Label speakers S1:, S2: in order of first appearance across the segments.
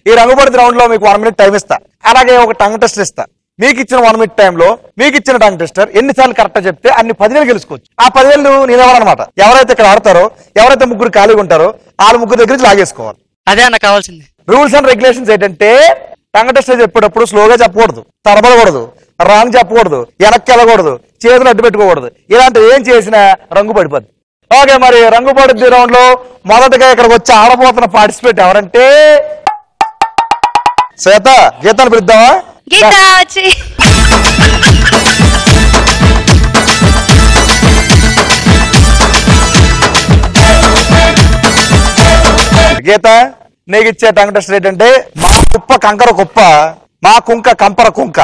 S1: ఈ రంగుపడితే రౌండ్ లో మీకు 1 minute టైం ఇస్తా. అలాగే ఒక టంగ్ టెస్టర్ ఇస్తా. మీకు ఇచ్చిన 1 minute టైంలో మీకు ఇచ్చిన టంగ్ టెస్టర్ ఎన్నిసార్లు కరెక్ట్ చెప్తే అన్ని 10,000 గెలుచుకోవచ్చు. ఆ 10,000 నేనెవరనమాట. ఎవరైతే ఇక్కడ ఆడతారో, ఎవరైతే ముగ్గురు ఖాళీగా ఉంటారో వాళ్ళ ముగ్గురు దగ్గర నుంచి లాగేసుకోవాలి.
S2: అదే అన్న కావాల్సింది.
S1: రూల్స్ అండ్ రెగ్యులేషన్స్ ఏంటంటే టంగ్ టెస్టర్ చెప్పేటప్పుడు స్లోగా చెప్పకూడదు, తడబడకూడదు, రాంగ్ చెప్పకూడదు, వెనక్కి వెళ్ళకూడదు, చేతులు అడ్డు పెట్టుకోకూడదు. ఇలాంటివి ఏం చేసినా రంగు పడిపోద్ది. ఓకే, మరి రంగు పడుద్ది రౌండ్ లో మొదటగా ఇక్కడికి వచ్చి ఆడబోతున్న పార్టిసిపేట్ ఎవరంటే శ్వేత. గీతాన్ని పిలుద్దామా? గీత, నీకు ఇచ్చే టంగ్ టెస్ట్ ఏంటంటే మా కుప్ప కంకర కుప్ప, మా కుంక కంపర కుంక.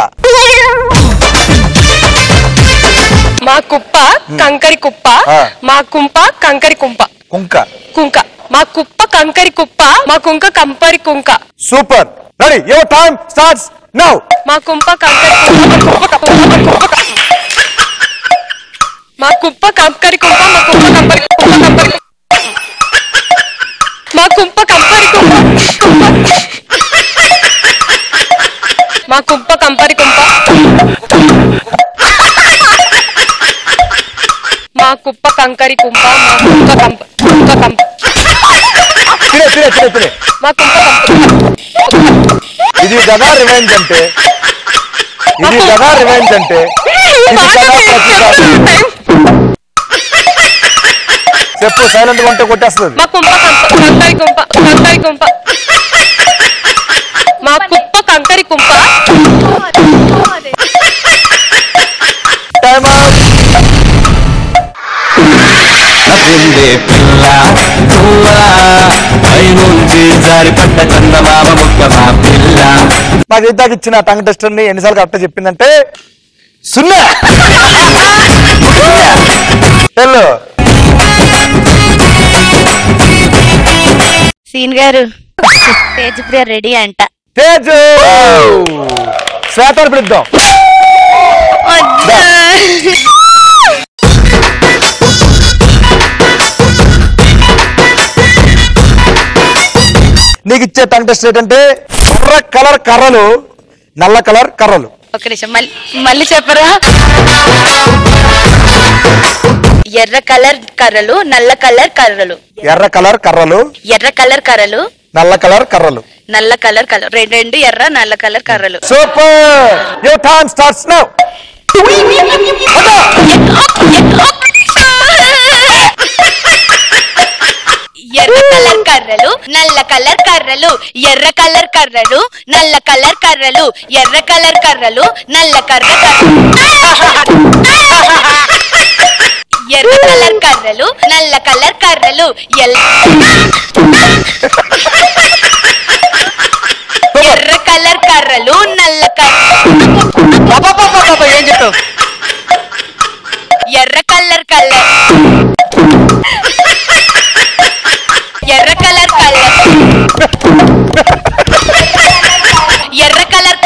S3: మా కుప్ప కంకరి కుప్ప, మా కుంప కంకరి కుంప.
S1: కుంక
S3: కుంక. మా కుప్ప కంకరి కుప్ప, మా కుంక కంపరి కుంక.
S1: Super. Ready, your time starts now.
S3: మా కుంప కంకరి మా కుప్ప కంకరి కుంప, మా కుంప కంపరి కంపరి. మా కుంప కంపరి కుంప, మా కుంప కంపరి కుంప. మా కుప్ప కంకరి కుంప, మా కుంప కంప. మా కుంప
S1: ఇది కదా రివెంజ్ అంటే, ఇది కదా రివెంజ్ అంటే, చెప్పు. సైలెంట్ గా ఉంటే కొట్టేస్తుంది.
S3: మా కుంప కంకరి కుంప, కంకరి కుంప. మా కుప్ప కంకరి కుంప.
S1: Time out. మా గీతాకి ఇచ్చిన టంగ్ టెస్టర్ ని ఎన్నిసార్లు కరెక్ట్ చెప్పిందంటే 0. తెల్లు
S4: సీన్ గారు తేజ్ ప్రియ రెడీ అంట.
S1: తేజు శ్వేతను పిలుద్దాం. నీకు ఇచ్చే టంగ్ టెస్ట్ ఏంటంటే ఎర్ర కలర్ కర్రలు, నల్ల కలర్ కర్రలు.
S4: ఒక నిమిషం మళ్ళీ చెప్పరా? ఎర్ర కలర్ కర్రలు, నల్ల కలర్ కర్రలు.
S1: ఎర్ర కలర్ కర్రలు,
S4: ఎర్ర కలర్ కర్రలు,
S1: నల్ల కలర్ కర్రలు.
S4: నల్ల కలర్ కలర్, రెండు ఎర్ర నల్ల కలర్ కర్రలు.
S1: Super. Your time starts now.
S4: ఎర్ర కలర్ కర్రలు, నల్ల కలర్ కర్రలు, ఎర్ర కలర్ కర్రలు, నల్ల కలర్ కర్రలు, ఎర్ర కలర్ కర్రలు, నల్ల కర్ర ఎర్ర కలర్ కర్రలు, నల్ల కలర్ కర్రలు, ఎర్ర కలర్ కర్రలు, నల్ల
S2: ఏం చెప్పావు?
S4: ఎర్ర కలర్ కలర్ ఎర్ర కలర్ కలర్ ఎర్ర కలర్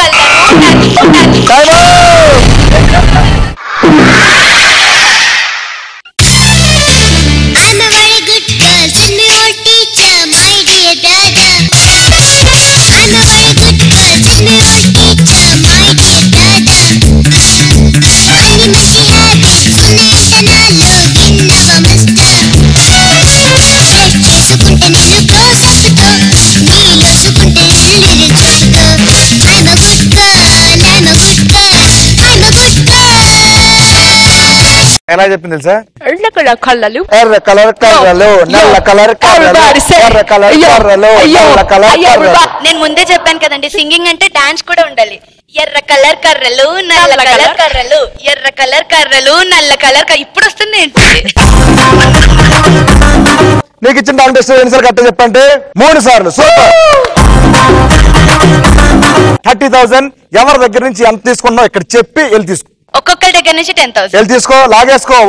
S1: ఎలా చెప్పింది తెలుసా?
S3: ఎర్ర కలర్ కళ్ళలు,
S1: ఎర్ర కలర్ కర్రలు, నల్ల కలర్ కర్రలు, ఎర్ర కలర్ కర్రలు, నల్ల కలర్ కర్రలు.
S4: నేను ముందే చెప్పాను కదండి, సింగింగ్ అంటే డాన్స్ కూడా ఉండాలి. ఎర్ర కలర్ కర్రలు, నల్ల కలర్ కర్రలు, ఎర్ర కలర్ కర్రలు, నల్ల కలర్ ఇప్పుడు వస్తుంది ఏంటి?
S1: నీకు ఇచ్చిన టంగ్ టెస్ట్ ఎన్నిసార్లు కరెక్ట్ చెప్పంటే 3 సార్లు. సూపర్. 30,000 ఎవరి దగ్గర నుంచి ఎంత తీసుకున్నావు ఇక్కడ చెప్పి వెళ్ళి తీసుకో.
S4: ఒక్కొక్కరి దగ్గర నుంచి 10,000
S1: వెళ్ళి తీసుకో, లాగేసుకో.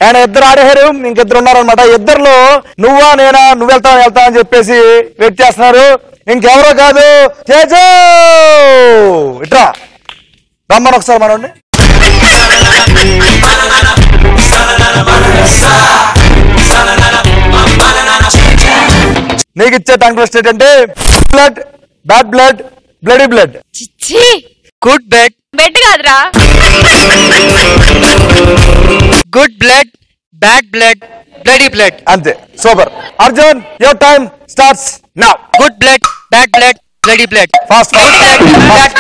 S1: ఆయన ఇద్దరు ఆడేశారు, ఇంకిద్దరు ఉన్నారనమాట. ఇద్దరులో నువ్వా నేనా, నువ్వు వెళ్తా అని చెప్పేసి వెయిట్ చేస్తున్నారు. ఇంకెవరో కాదు తేజు. ఇట్రా రమ్మని ఒకసారి మనోడిని. నీకు ఇచ్చే టంగ్ టెస్ట్ ఏంటంటే blood, bad blood, bloody blood.
S4: చిచ్చి
S2: గుడ్ బ్లడ్,
S4: బెడ్ కాదురా.
S2: Good blood, bad blood, bloody blood.
S1: అంతే, super. Arjun your time starts now.
S2: Good blood, bad blood, bloody blood.
S1: Fast
S2: good blood, bad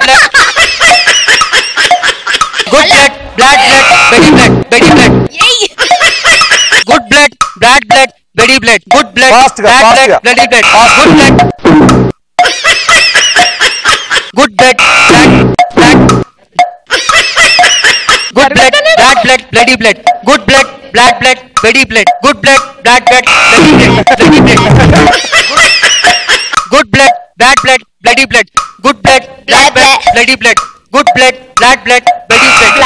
S2: blood. Good blood, bad blood, bloody blood, bloody blood.
S4: ఏయ్
S2: good blood, bad blood, bloody blood. Good blood,
S1: Fast గా,
S2: bad
S1: fast
S2: blood,
S1: గా.
S2: Bloody blood. Good blood, good blood, bad good blood, bad blood, bloody blood. Good blood, bad blood, bloody blood. Good blood, bad blood, bloody blood, bloody blood. Good blood, bad blood, bloody blood. Good blood, bad blood, bloody blood. Good blood, bad blood, bloody blood.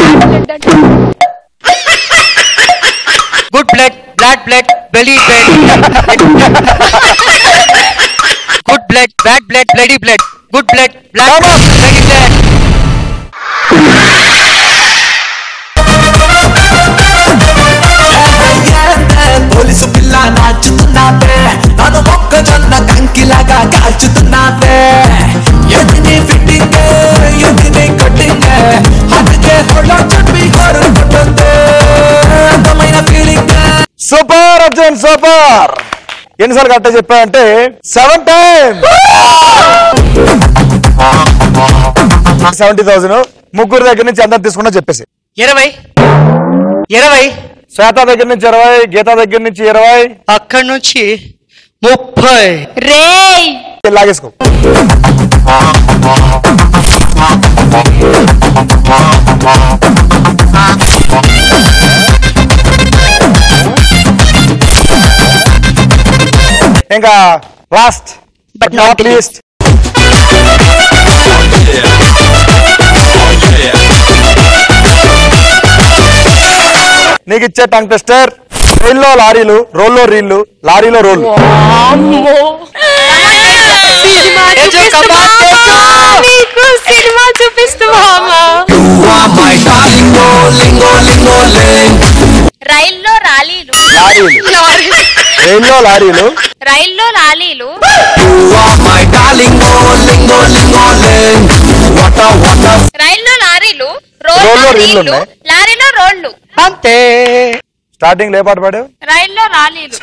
S2: Good blood, bad blood, bloody blood. Good blood, bad blood, bloody blood. Good blood, bad blood, bloody blood.
S5: Police పిల్ల నాచుతున్నావే, నన్ను మొక్కజొన్న కంకిలాగా కాల్చుతున్నావే. ఎదిని fitting, ఎదిని cutting, అందుకే హోళ్ళో చెప్పి కోరుకుంటుంది అందమైన feeling.
S1: Super Arjun super. ఎన్నిసార్లు correct చెప్పాయంటే 7 times. 70,000 ముగ్గురు దగ్గర నుంచి అందరు తీసుకున్నా చెప్పేసి.
S2: 20 20
S1: శ్వేత దగ్గర నుంచి 20, గీత దగ్గర నుంచి 20.
S2: అక్కడి నుంచి 30.
S4: రేయ్
S1: లాగేసుకో. ఇంకా లాస్ట్ బట్ నాట్ లీస్ట్ నీకు ఇచ్చే టంగ్ టెస్టర్. ట్రైన్లో లారీలు, రోల్లో రీళ్లు, లారీలో రోళ్లు.
S3: సినిమా చూపిస్తూ
S4: రైల్లో రాలీలు,
S1: లారీలు, ట్రైన్లో లారీలు,
S4: రైల్లో లాలీలు, రైల్లో లారీలు,
S1: రోల్లో
S4: రోల్లో
S1: రీళ్లు
S4: రీళ్లు,
S1: ఉన్నాయి.
S4: లారీలో రోళ్లు,
S2: అంతే.
S1: స్టార్టింగ్ లే పాట పాడు.
S4: రైల్లో లాలీలు.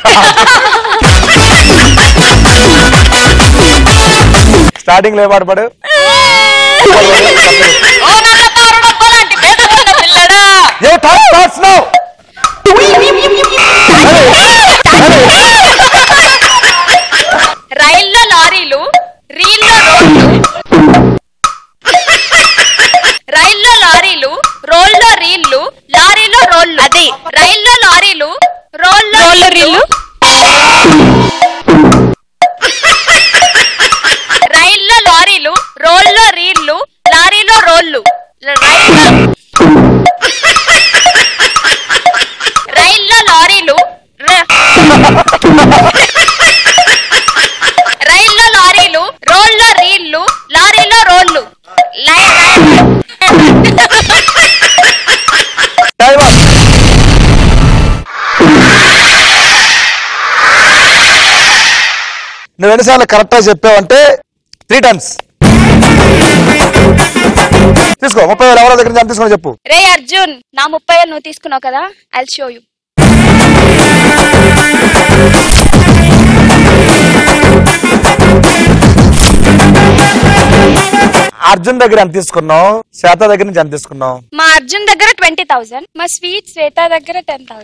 S1: స్టార్టింగ్ లే పాట పాడు.
S4: ఓ నల్ల తారుడబ్బ లాంటి పేదవాళ్ళ పిల్లడా.
S1: Your time starts now.
S4: రైల్లో లారీలు, రీల్లో రోళ్లు, రైల్లో లారీలు, రోల్లో రీళ్లు, లారీలో రోళ్లు. అది రైల్లో లారీలు, రోల్లో రీళ్లు, రైల్లో లారీలు, రోల్లో రీళ్లు, లారీలో రోళ్లు. రైల్లో లారీలు, రైల్లో లారీలు, రోల్లో రీళ్లు, లారీలో రోళ్లు.
S1: Time up. నువ్వు ఎన్నిసార్లు కరెక్ట్ గా చెప్పావంటే 3 times. తీసుకో 30,000 ఎవరో దగ్గర నుంచి తీసుకొని చెప్పు.
S4: రే అర్జున్, నా 30,000 నువ్వు తీసుకున్నావు కదా, ఐ షో యూ.
S1: అర్జున్ దగ్గర ఎంత తీసుకున్నావు, శ్వేత దగ్గర నుంచి ఎంత తీసుకున్నావు?
S4: మా అర్జున్ దగ్గర 20,000, మా స్వీట్ శ్వేత దగ్గర 10,000.